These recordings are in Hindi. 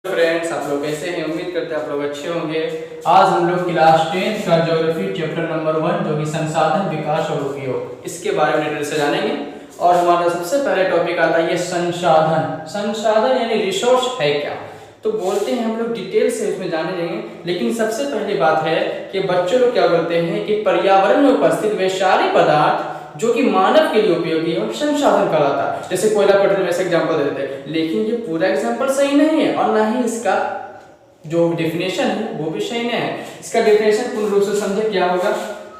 फ्रेंड्स, आप लोग कैसे हैं? उम्मीद करते हैं आप लोग अच्छे होंगे। आज हम लोग क्लास 10 का ज्योग्राफी चैप्टर नंबर 1 जो कि संसाधन, विकास और उपयोग, इसके बारे में डिटेल से जानेंगे। और हमारा सबसे पहले टॉपिक आता है ये संसाधन। संसाधन यानी रिसोर्स है क्या, तो बोलते हैं हम लोग डिटेल से उसमें जाने जाएंगे। लेकिन सबसे पहली बात है कि बच्चों लोग क्या बोलते हैं कि पर्यावरण में उपस्थित वे सारे पदार्थ जो कि मानव के लिए उपयोगी है संसाधन कहलाता है। जैसे कोयला, पेट्रोल, ऐसे एग्जांपल देते हैं, लेकिन ये पूरा एग्जांपल सही नहीं है और ना ही इसका जो डेफिनेशन है वो भी सही नहीं है। इसका डेफिनेशन पूर्ण रूप से समझे क्या होगा।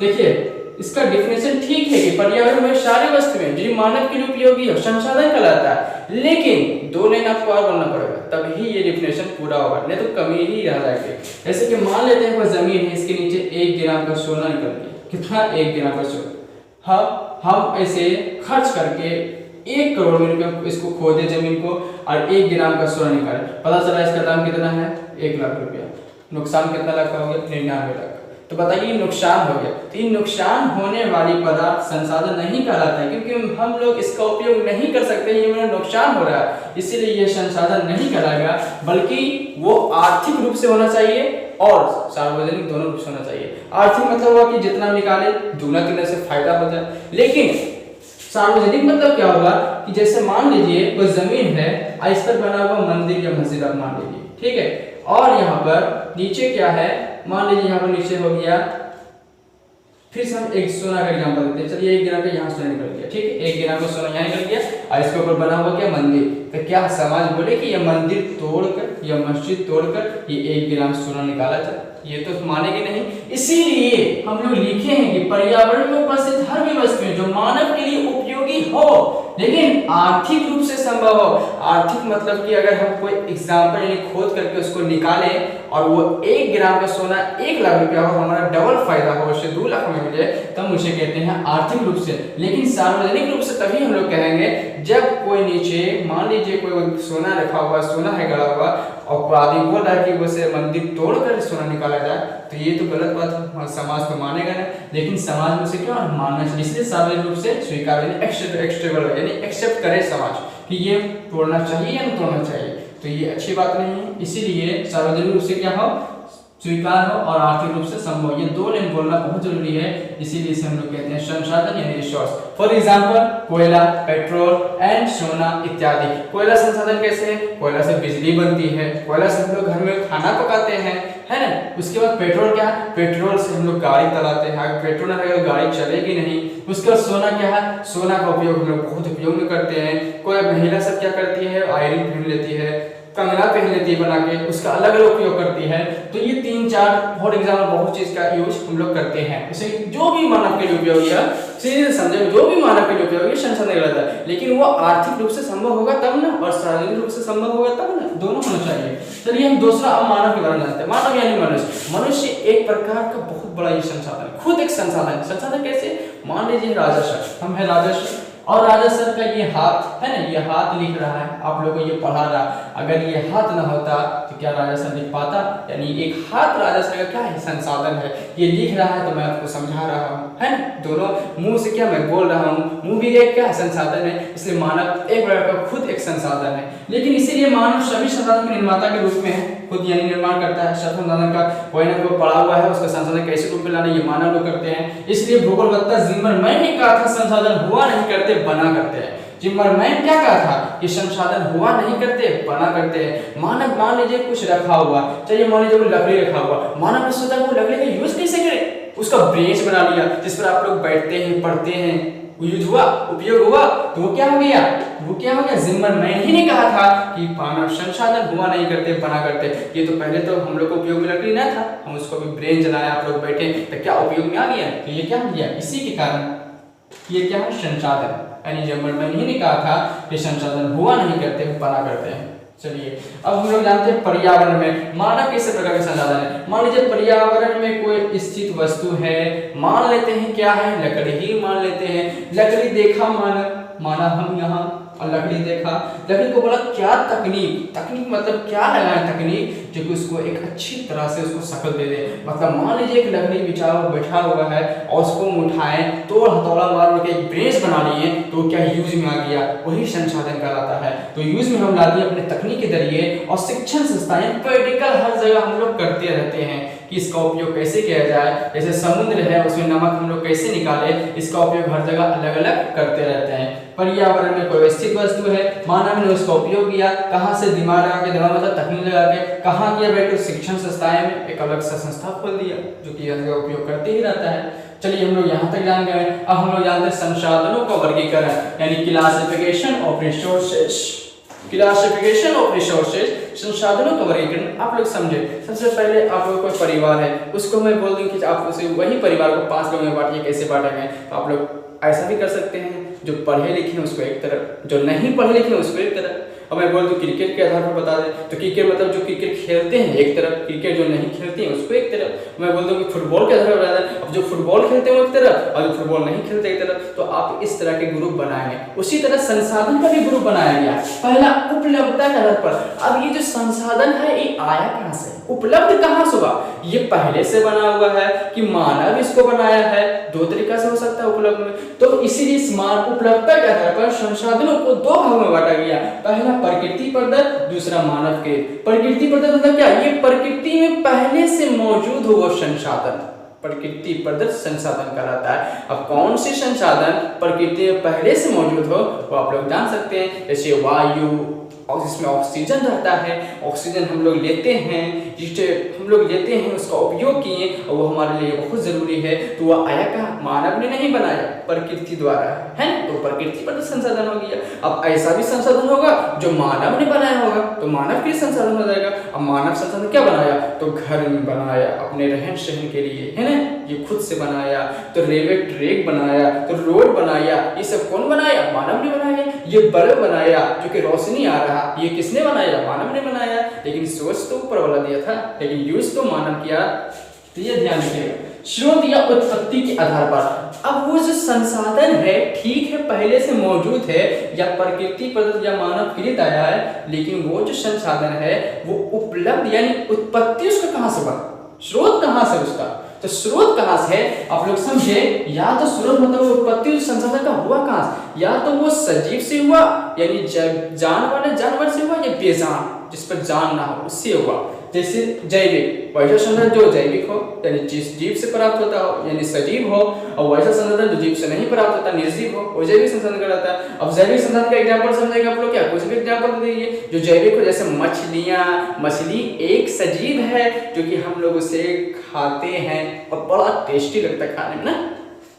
देखिए, इसका डेफिनेशन ठीक है कि पर्यावरण में सारी वस्तुएं जो मानव के लिए उपयोगी है संसाधन कहलाता है, लेकिन दो लाइन आपको और बोलना पड़ेगा तभी ये डेफिनेशन पूरा होगा, नहीं तो कमी ही रह जाएगी। जैसे कि मान लेते हैं कोई जमीन है, इसके नीचे 1 ग्राम का सोना निकल गया। कितना? 1 ग्राम का सोना। हम ऐसे खर्च करके 1 करोड़ रुपया इसको खोदे जमीन को और 1 ग्राम का सोना निकाले, पता चला इसका दाम कितना है? 1 लाख रुपया। नुकसान कितना लाख का हो गया? 99 लाख। तो बताइए नुकसान हो गया। तो ये नुकसान होने वाली पदार्थ संसाधन नहीं कहलाता है, क्योंकि हम लोग इसका उपयोग नहीं कर सकते, ये मेरा नुकसान हो रहा है, इसीलिए ये संसाधन नहीं कहलाएगा, बल्कि वो आर्थिक रूप से होना चाहिए और सार्वजनिक दोनों रूप से होना चाहिए। आर्थिक मतलब हुआ कि जितना निकाले दूना तिगुना से फायदा हो जाए, लेकिन सार्वजनिक मतलब क्या होगा कि जैसे मान लीजिए कोई जमीन है, इस पर बना हुआ मंदिर या मस्जिद आप मान लीजिए, ठीक है, और यहाँ पर नीचे क्या है, मान लीजिए यहाँ पर नीचे हो गया, फिर से हम एक सोना का एग्जांपल देते हैं। चलिए 1 ग्राम का यहाँ सोना निकल गया, ठीक है, 1 ग्राम का सोना यहाँ निकल गया और इसके ऊपर बना हुआ क्या? मंदिर। तो क्या समाज बोले कि यह मंदिर तोड़कर या मस्जिद तोड़कर ये 1 ग्राम सोना निकाला जाए? ये तो मानेंगे नहीं। इसीलिए हम लोग लिखे हैं कि पर्यावरण में उपस्थित हर भी वस्तुएं जो मानव के लिए उपयोगी हो लेकिन आर्थिक रूप से संभव हो। आर्थिक मतलब कि अगर हम कोई एग्जाम्पल यानी खोद करके उसको निकालें और वो 1 ग्राम का सोना 1 लाख रुपया हो, हमारा डबल फायदा हो, उससे 2 लाख में मिले, तब उसे कहते हैं आर्थिक रूप से। लेकिन सार्वजनिक रूप से तभी हम लोग कहेंगे जब कोई नीचे मान लीजिए कोई सोना रखा हुआ, सोना है गड़ा हुआ, और कोई आदमी बोल रहा है कि उसे मंदिर तोड़कर सोना निकाला जाए, तो ये तो गलत बात है, समाज तो मानेगा नहीं। लेकिन समाज में से क्या मानना चाहिए, इसलिए सार्वजनिक रूप से स्वीकार एक्सेप्टेबल यानी एक्सेप्ट करे समाज कि ये तोड़ना चाहिए या नहीं तोड़ना चाहिए, तो ये अच्छी बात नहीं है। इसीलिए सार्वजनिक रूप से क्या हो, स्वीकार हो और आर्थिक रूप से संभव, ये 2 लाइन बोलना बहुत जरूरी है। इसीलिए इसे हम लोग कहते हैं संसाधन यानी रिसोर्स। फॉर एग्जांपल कोयला, पेट्रोल एंड सोना इत्यादि। कोयला संसाधन कैसे है? कोयला से बिजली बनती है, कोयला से हम लोग घर में खाना पकाते हैं, है ना। उसके बाद पेट्रोल क्या है? पेट्रोल से हम लोग गाड़ी चलाते हैं, अगर पेट्रोल ना रहेगा तो गाड़ी चलेगी नहीं। उसके बाद सोना क्या है? सोना का उपयोग हम लोग बहुत उपयोग में करते हैं। कोई महिला सब क्या करती है? आयरन पहन लेती है, कंगना पहन लेती है बना के, उसका अलग अलग उपयोग करती है। तो ये 3-4 फॉर एग्जाम्पल बहुत चीज का यूज हम लोग करते हैं। उसे जो भी मानव के लिए उपयोगी है, सीधे समझे, जो भी मानव के लिए उपयोगी है संसाधन कहलाता है, लेकिन वो आर्थिक रूप से संभव होगा तब ना, और सार्वजनिक रूप से संभव होगा तब ना, दोनों होना चाहिए। चलिए हम दूसरा अब मानव के बारे में जानते हैं। मानव यानी मनुष्य। मनुष्य एक प्रकार का बहुत बड़ा ये संसाधन, खुद एक संसाधन। संसाधन कैसे? मान लीजिए राजस्व, हम है राजस्व, और राजस्व का ये हाथ है ना, ये हाथ लिख रहा है, आप लोगों को ये पढ़ा रहा, अगर ये हाथ ना होता तो क्या राजस्व लिख पाता? यानी एक हाथ राजस्व का क्या है? संसाधन है। ये लिख रहा है तो मैं आपको समझा रहा हूँ, है ना, दोनों मुंह से क्या मैं बोल रहा हूँ, मुंह भी एक क्या संसाधन है। इसलिए मानव एक प्रकार का खुद एक संसाधन है। लेकिन इसीलिए मानव सभी संसाधन के निर्माता के रूप में है, खुद यानी निर्माण करता है। सब संसाधन का कोई ना कोई पड़ा हुआ है, उसका संसाधन कैसे रूप में लाना ये मानव लोग करते हैं। इसलिए भूगोलवेत्ता जिम्मरमैन ने कहा था संसाधन हुआ नहीं करते बना करते हैं। जिम्मरमैन क्या कहा था कि संसाधन हुआ नहीं करते बना करते हैं। मानव मान लीजिए कुछ रखा हुआ, चलिए मान लीजिए कोई लकड़ी रखा हुआ, मानव ने सोचा वो लकड़ी का यूज कैसे करे, उसका ब्रेंच बना लिया जिस पर आप लोग बैठते हैं, पढ़ते हैं, यूज हुआ, उपयोग हुआ, तो वो क्या हो गया? वो क्या हो गया? जिम्मरमैन ही ने कहा था कि मानव संसाधन हुआ नहीं करते बना करते। ये तो पहले तो हम लोग को उपयोग में लकड़ी ना था, हम उसको भी ब्रेन जलाया, आप लोग बैठे तो क्या उपयोग में आ गया? तो ये क्या हो गया? इसी के कारण ये क्या है? संसाधन। यानी जिम्मरमैन ही ने कहा था कि संसाधन हुआ नहीं करते बना करते हैं। चलिए अब हम लोग जानते हैं पर्यावरण में मानव किस प्रकार के संसाधन है। मान लीजिए पर्यावरण में कोई स्थित वस्तु है, मान लेते हैं क्या है? लकड़ी ही मान लेते हैं। लकड़ी देखा मानव हम यहाँ और लकड़ी देखा, लकड़ी को बोला क्या तकनीक, तकनीक मतलब क्या लगाए तकनीक जो कि उसको एक अच्छी तरह से उसको शक्ल दे दे। मतलब मान लीजिए एक लकड़ी बैठा हुआ है और उसको हम उठाएं तो हथौड़ा मार के एक ब्रेस बना लिए तो क्या यूज में आ गया, वही संसाधन कहलाता है। तो यूज में हम ला दिए अपने तकनीक के जरिए। और शिक्षण संस्थाएं प्रैक्टिकल हर जगह हम लोग करते रहते हैं कि इसका उपयोग कैसे किया जाए। जैसे समुद्र है उसमें नमक हम लोग कैसे निकाले, इसका उपयोग हर जगह अलग अलग करते रहते हैं। पर्यावरण में कोई स्थित वस्तु है, मानव ने उसका उपयोग किया, कहाँ से दिमाग लगा के, दिमाग मतलब तकनीक लगा के कहाँ किया भाई, तो शिक्षण संस्थाएं में एक अलग सा संस्था खोल दिया जो कि इसका उपयोग करते ही रहता है। चलिए हम लोग यहाँ तक जान गए। अब हम लोग जानते हैं संसाधनों का वर्गीकरण यानी classification of resources. Classification of resources, संसाधनों का वर्गीकरण आप लोग समझे। सबसे पहले आप लोग कोई परिवार है, उसको मैं बोल दूं कि आप उसे वही परिवार को 5 लोगों में बांटिए, कैसे बांटेंगे। तो आप लोग ऐसा भी कर सकते हैं, जो पढ़े लिखे हैं उसको एक तरफ, जो नहीं पढ़े लिखे हैं उसको एक तरफ। अब मैं बोल दूं क्रिकेट के आधार पर बता दें तो क्रिकेट मतलब जो क्रिकेट खेलते हैं एक तरफ, क्रिकेट जो नहीं खेलते हैं उसको एक तरफ। मैं बोल दूं कि फुटबॉल के आधार पर बता दें, अब जो फुटबॉल खेलते हैं एक तरफ और जो फुटबॉल नहीं खेलते एक तरफ। तो आप इस तरह के ग्रुप बनाएंगे। उसी तरह संसाधन का भी ग्रुप बनाया गया। पहला उपलब्धता के आधार पर। अब ये जो संसाधन है ये आया कहाँ से, उपलब्ध कहाँ से हुआ, ये पहले से बना हुआ है कि मानव इसको बनाया है। 2 तरीका से हो सकता है उपलब्ध में। तो इसीलिए उपलब्धता के आधार पर संसाधनों को 2 भागों में बांटा गया। पहला प्रकृति प्रदत्त, दूसरा मानव के। प्रकृति प्रदत्त मतलब क्या, ये प्रकृति में पहले से मौजूद हो वो संसाधन प्रकृति प्रदत्त संसाधन कहलाता है। अब कौन से संसाधन प्रकृति में पहले से मौजूद हो वो आप लोग जान सकते हैं। जैसे वायु, और जिसमें ऑक्सीजन रहता है, ऑक्सीजन हम लोग लेते हैं, जिसे हम लोग लेते हैं उसका उपयोग किए और वो हमारे लिए बहुत जरूरी है। तो वह आया कहाँ, मानव ने नहीं बनाया, प्रकृति द्वारा है। तो प्रकृति पर संसाधन हो गया। अब ऐसा भी संसाधन होगा जो मानव ने बनाया होगा तो मानव के संसाधन हो जाएगा। अब मानव संसाधन क्या बनाया, तो घर में बनाया अपने रहन सहन के लिए, है ना, ये खुद से बनाया। तो रेलवे ट्रैक बनाया, तो रोड बनाया, ये सब कौन बनाया, मानव ने बनाया। ये बल्ब बनाया जो कि रोशनी आ रहा, ये किसने बनाया, मानव ने बनाया। लेकिन सोच तो ऊपर वाला दिया था, लेकिन यूज तो मानव किया। तो ये ध्यान रखिएगा, स्रोत या उत्पत्ति के आधार पर। अब वो जो संसाधन है ठीक है पहले से मौजूद है या प्रकृति प्रदत्त या मानव कृत आया है, लेकिन वो जो संसाधन है वो उपलब्ध यानी उत्पत्ति उसका कहां से बना, स्रोत कहां से उसका, तो स्रोत कहां से है आप लोग समझे। या तो स्रोत मतलब उत्पत्ति उस संसाधन का हुआ कहां से, या तो वो सजीव से हुआ यानी जानवर से हुआ, या बेजान जिस पर जान ना हो उससे हुआ। जैसे जैविक, वैसा संसाधन जो जैविक हो यानी जिस जीव से प्राप्त होता हो यानी सजीव हो, और वैसा संसाधन जो जीव से नहीं प्राप्त होता निर्जीव हो वो जैविक संसाधन कहलाता है। अब जैविक संसाधन का एग्जांपल समझेंगे आप लोग, क्या कुछ भी एग्जांपल दीजिए जो जैविक हो। जैसे मछली एक सजीव है जो कि हम लोग उसे खाते हैं और बड़ा टेस्टी लगता है खाने में ना।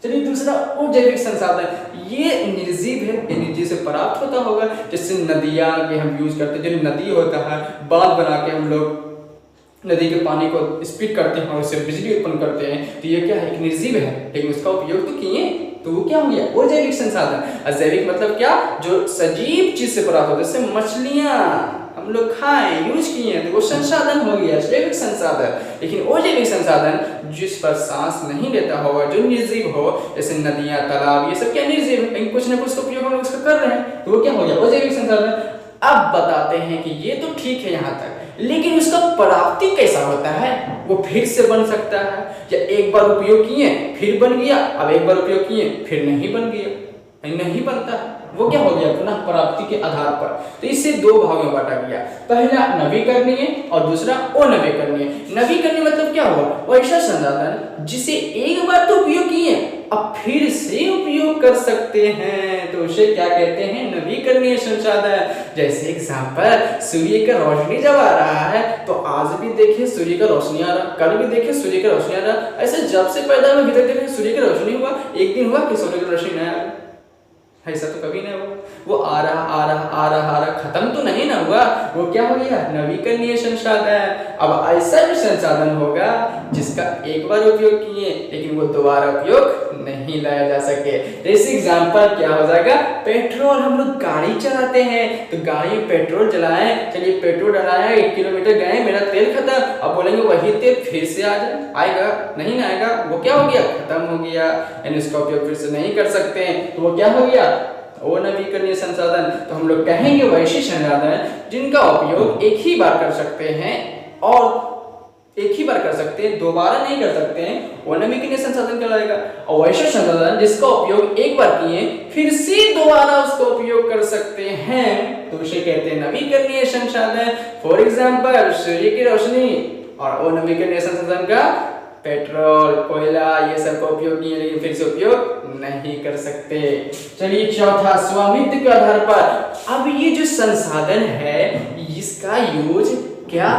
चलिए दूसरा वो जैविक संसाधन ये निर्जीव है, ये निर्जीव से प्राप्त होता होगा। जैसे नदियाँ के हम यूज करते हैं, जो नदी होता है बांध बना के हम लोग नदी के पानी को स्पीड करते हैं और उससे बिजली उत्पन्न करते हैं। तो ये क्या है, एक निर्जीव है लेकिन उसका उपयोग तो किए, तो वो क्या हो गया, वो जैविक संसाधन। अजैविक मतलब क्या, जो सजीव चीज से प्राप्त होता है, जैसे मछलियां हम लोग खाएं यूज किए तो वो संसाधन हो गया जैविक संसाधन। लेकिन वो जैविक संसाधन जिस पर सांस नहीं लेता होगा, जो निर्जीव हो, जैसे नदियां तालाब ये सब क्या निर्जीव है, लेकिन कुछ ना कुछ तो उपयोग हम लोग उसका कर रहे हैं, तो वो क्या हो गया, वो जैविक संसाधन। अब बताते हैं कि ये तो ठीक है यहाँ तक, लेकिन उसका प्राप्ति कैसा होता है, वो फिर से बन सकता है या एक बार उपयोग किए फिर बन गया, अब एक बार उपयोग किए फिर नहीं बन गया, नहीं बनता, वो क्या हो गया, पुनः प्राप्ति के आधार पर। तो इसे 2 भागों में बांटा गया, पहला नवीकरणीय और दूसरा अनवीकरणीय। नवीकरणीय मतलब क्या हुआ, वो ऐसा संसाधन जिसे एक बार तो उपयोग किए अब फिर से उपयोग कर सकते हैं, तो उसे क्या कहते हैं, नवीकरणीय संसाधन। जैसे एग्जांपल, सूर्य का रोशनी जब आ रहा है तो आज भी देखिए सूर्य का रोशनी आ रहा, कल भी देखिए सूर्य का रोशनी आ रहा, ऐसे जब से पैदा हुआ अभी तक देखिए सूर्य की रोशनी हुआ, एक दिन हुआ कि सूर्य की रोशनी नहीं आ, ऐसा तो कभी नहीं हुआ, वो आ रहा खत्म तो नहीं ना हुआ, वो क्या हो गया, नवीकरणीय संसाधन। अब ऐसा भी संसाधन होगा जिसका एक बार उपयोग किए लेकिन वो दोबारा उपयोग नहीं लाया जा सके। जैसे एग्जांपल क्या हो जाएगा, पेट्रोल, हम लोग गाड़ी चलाते हैं तो गाड़ी में पेट्रोल जलाएं, चलिए पेट्रोल डलाया 1 किलोमीटर गए मेरा तेल खत्म, अब बोलेंगे वही तेल फिर से आ जाए, आएगा नहीं ना आएगा, वो क्या हो गया, खत्म हो गया, यानी उसका उपयोग फिर से नहीं कर सकते हैं, तो वो क्या हो गया, वो नवीकरणीय संसाधन तो हम लोग कहेंगे वैसे संसाधन जिनका उपयोग एक ही बार कर सकते हैं और एक ही बार कर सकते हैं, दोबारा नहीं कर सकते हैं, वो नवीकरणीय संसाधन कहलाएगा। और वैसे संसाधन जिसका उपयोग एक बार किए फिर से दोबारा उसका उपयोग कर सकते हैं तो उसे कहते हैं नवीकरणीय संसाधन। फॉर एग्जांपल सूर्य की रोशनी, और वो नवीकरणीय संसाधन का पेट्रोल, कोयला ये सब का उपयोग किए लेकिन फिर से उपयोग नहीं कर सकते। चलिए चौथा, स्वामित्व के आधार पर। अब ये जो संसाधन है इसका यूज क्या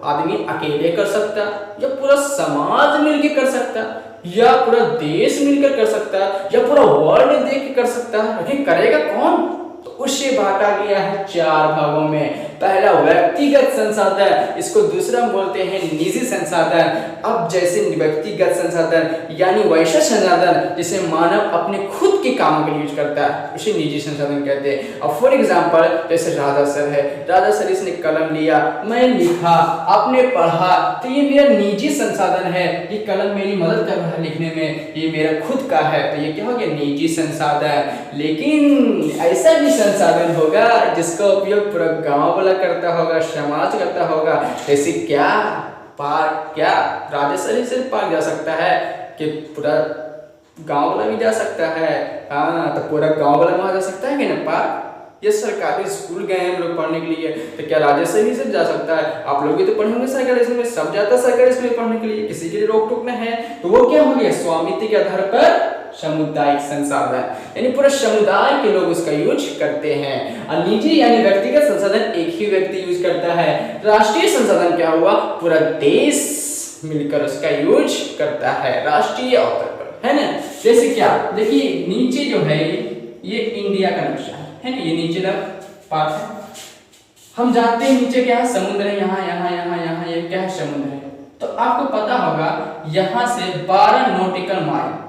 आदमी अकेले कर सकता या पूरा समाज मिलकर कर सकता या पूरा देश मिलकर कर सकता या पूरा वर्ल्ड देख के कर सकता, लेकिन करेगा कौन? तो उसे बांटा गया है 4 भागों में। पहला व्यक्तिगत संसाधन, इसको दूसरा बोलते हैं निजी संसाधन। अब जैसे व्यक्तिगत संसाधन यानी वैसा संसाधन जिसे मानव अपने खुद के कामों के लिए यूज करता है उसे निजी संसाधन कहते हैं। अब फॉर एग्जांपल जैसे राजा सर है, राजा सर इसने कलम लिया, मैं लिखा, आपने पढ़ा, तो ये मेरा निजी संसाधन है। ये कलम मेरी मदद कर रहा है लिखने में, ये मेरा खुद का है, तो ये क्या हो गया? निजी संसाधन। लेकिन ऐसा भी संसाधन होगा जिसका उपयोग पूरा गांव वाला करता होगा, समाज करता होगा। जैसे क्या? पार्क। क्या राजा सर सिर्फ पार्क जा सकता है कि पूरा गांव वाला भी जा सकता है? हाँ, तो पूरा गांव वाला वहां जा सकता है कि ना पार्क? ये सरकारी स्कूल गए हैं हम लोग पढ़ने के लिए, तो क्या राजा सर ही सिर्फ जा सकता है? आप लोग भी तो पढ़े होंगे सरकारी स्कूल में, सब जाता है सरकारी स्कूल में पढ़ने के लिए, किसी के लिए रोक टोक न है। तो वो क्या हो गया? स्वामित्व के आधार पर सामुदायिक संसाधन, यानी पूरे समुदाय के लोग उसका यूज करते हैं। और निजी यानी व्यक्तिगत संसाधन एक ही व्यक्ति यूज करता है। राष्ट्रीय संसाधन क्या हुआ? पूरा देश मिलकर उसका यूज करता है राष्ट्रीय स्तर पर, है ना? जैसे क्या, देखिए नीचे जो है ये इंडिया का नक्शा है ना, ये नीचे का पार्ट है। हम जानते हैं नीचे क्या है? समुद्र है, यहाँ यहाँ यहाँ यहाँ ये क्या है? समुद्र है। तो आपको पता होगा यहाँ से 12 नॉटिकल माइल,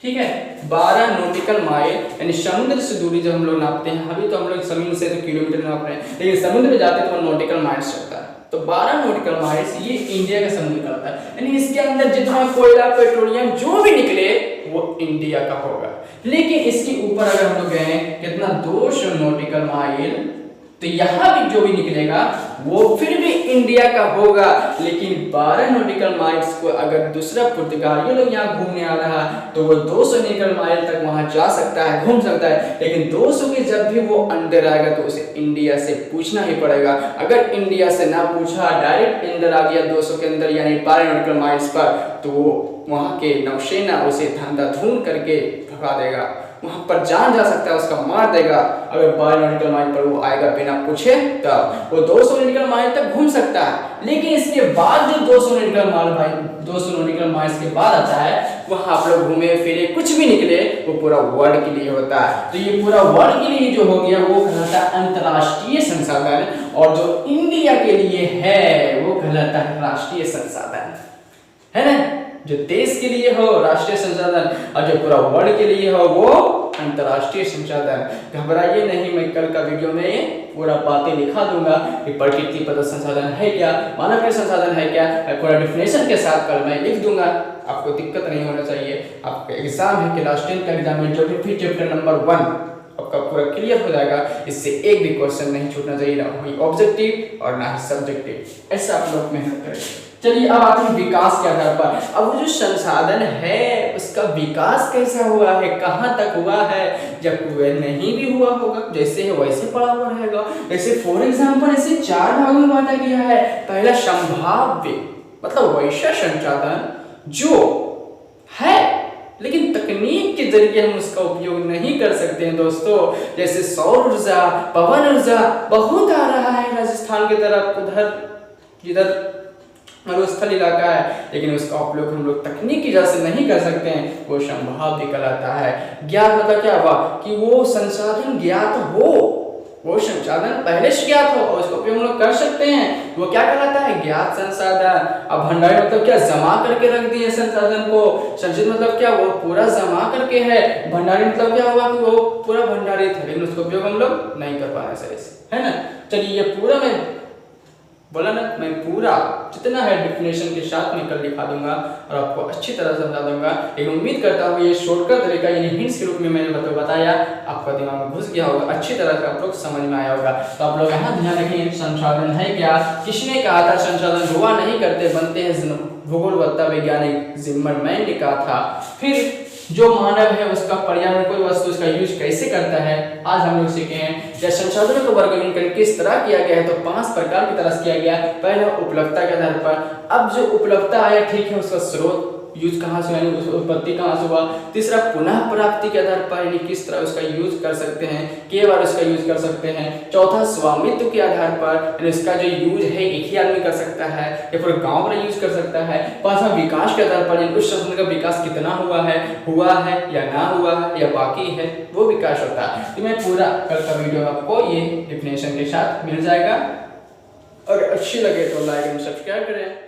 ठीक है, 12 नॉटिकल माइल यानी समुद्र से दूरी जब हम लोग नापते हैं, अभी तो हम लोग जमीन से तो किलोमीटर नाप रहे हैं, लेकिन समुद्र में जाते हैं तो नॉटिकल माइल्स चलता है। तो 12 नॉटिकल माइल्स ये इंडिया का समुद्र कहलाता है, यानी इसके अंदर जितना कोयला, पेट्रोलियम जो भी निकले वो इंडिया का होगा। लेकिन इसके ऊपर अगर हम लोग गए कितना 200 नॉटिकल माइल, तो यहाँ भी जो भी निकलेगा वो फिर भी इंडिया का होगा। लेकिन 12 नॉटिकल माइल्स को अगर दूसरा पुर्तगाली लोग यहाँ घूमने आ रहा तो वो 200 नॉटिकल माइल तक वहां जा सकता है, घूम सकता है। लेकिन 200 के जब भी वो अंदर आएगा तो उसे इंडिया से पूछना ही पड़ेगा। अगर इंडिया से ना पूछा, डायरेक्ट अंदर आ गया 200 के अंदर यानी 12 नॉटिकल माइल्स पर, तो वो वहां के नौसेना उसे धंधाधून करके भगा देगा, वहां पर जान जा सकता है, उसका मार देगा। अगर 12 नॉटिकल माइल पर वो आएगा बिना पूछे तब वो 200 नॉटिकल माइल तक घूम सकता है। लेकिन इसके बाद जो 200 नॉटिकल माइल्स के बाद आता है वहां आप लोग घूमे फिरे कुछ भी निकले वो पूरा वर्ल्ड के लिए होता है। तो ये पूरा वर्ल्ड के लिए जो हो गया वो कहलाता है अंतरराष्ट्रीय संसाधन, और जो इंडिया के लिए है वो कहलाता है राष्ट्रीय संसाधन, है ना? जो देश के लिए हो राष्ट्रीय संसाधन और जो पूरा वर्ल्ड के लिए हो वो अंतरराष्ट्रीय संसाधन। घबराइए नहीं, मैं कल का वीडियो में पूरा बातें लिखा दूंगा कि प्रकृति पद संसाधन है क्या, मानव के संसाधन है क्या, पूरा डिफिनेशन के साथ कल मैं लिख दूंगा, आपको दिक्कत नहीं होना चाहिए। आपका एग्जाम है क्लास 10 का एग्जाम में ज्योग्राफी चैप्टर नंबर 1 आपका पूरा क्लियर हो जाएगा। इससे एक भी क्वेश्चन नहीं छूटना चाहिए, ना ही ऑब्जेक्टिव और ना ही सब्जेक्टिव। ऐसा आप लोग मेहनत करें। चलिए अब आते हैं विकास के आधार पर। अब वो जो संसाधन है उसका विकास कैसा हुआ है, कहाँ तक हुआ है, जब नहीं भी हुआ होगा जैसे है वैसे पड़ा हुआ रहेगा। जैसे फॉर एग्जांपल इसे 4 भागों में बांटा गया है। पहला संभाव्य, मतलब वैसा संसाधन जो है लेकिन तकनीक के जरिए हम उसका उपयोग नहीं कर सकते हैं दोस्तों। जैसे सौर ऊर्जा, पवन ऊर्जा बहुत आ रहा है राजस्थान की तरफ, उधर जिधर मरुस्थल इलाका है, लेकिन उसका उपयोग हम लोग तकनीक की वजह से नहीं कर सकते हैं, वो संभाव्य कहलाता है। ज्ञात मतलब क्या हुआ कि वो संसाधन ज्ञात हो, वो संसाधन पहले से ज्ञात हो और उसका उपयोग हम लोग कर सकते हैं, वो क्या कहलाता है? ज्ञात संसाधन। अब भंडारित मतलब क्या? जमा करके रख दिए संसाधन को। संचित मतलब क्या? वो पूरा जमा करके है। भंडारित मतलब क्या हुआ कि वो पूरा भंडारित है लेकिन उसका उपयोग हम लोग नहीं कर पा रहे सही से, है ना? चलिए ये पूरा मैं बोला ना, मैं पूरा जितना है डेफिनेशन के साथ में कल लिखा दूंगा और आपको अच्छी तरह से समझा दूंगा। लेकिन उम्मीद करता हूँ ये शॉर्टकट तरीका यानी हिंट्स के रूप में मैंने बताया आपका दिमाग में घुस गया होगा, अच्छी तरह से आप लोग समझ में आया होगा। तो आप लोग यहाँ ध्यान रखें, संसाधन है क्या? किसने कहा था संसाधन हुआ नहीं करते बनते हैं? भूगोलवत्ता वैज्ञानिक जिम्मरमैन ने कहा था। फिर जो मानव है उसका पर्यावरण कोई वस्तु उसका यूज कैसे करता है, आज हम लोग सीखे हैं। या संसाधनों को वर्गीकरण किस तरह किया गया है, तो 5 प्रकार की तरह किया गया। पहला उपलब्धता के आधार पर, अब जो उपलब्धता आया ठीक है उसका स्रोत यूज कहाँ से यानी उसकी उत्पत्ति कहाँ से हुआ। तीसरा पुनः प्राप्ति के आधार पर यानी किस तरह उसका यूज कर सकते हैं, कई बार उसका यूज कर सकते हैं। चौथा स्वामित्व के आधार पर यानी इसका जो यूज है एक ही आदमी कर सकता है या फिर गांव में यूज कर सकता है। पांचवा विकास के आधार पर उस संसाधन का विकास कितना हुआ है या ना हुआ है या बाकी है, वो विकास होता है। तो मैं पूरा कल का वीडियो आपको ये डेफिनेशन के साथ मिल जाएगा। अगर अच्छी लगे तो लाइक एंड सब्सक्राइब करें।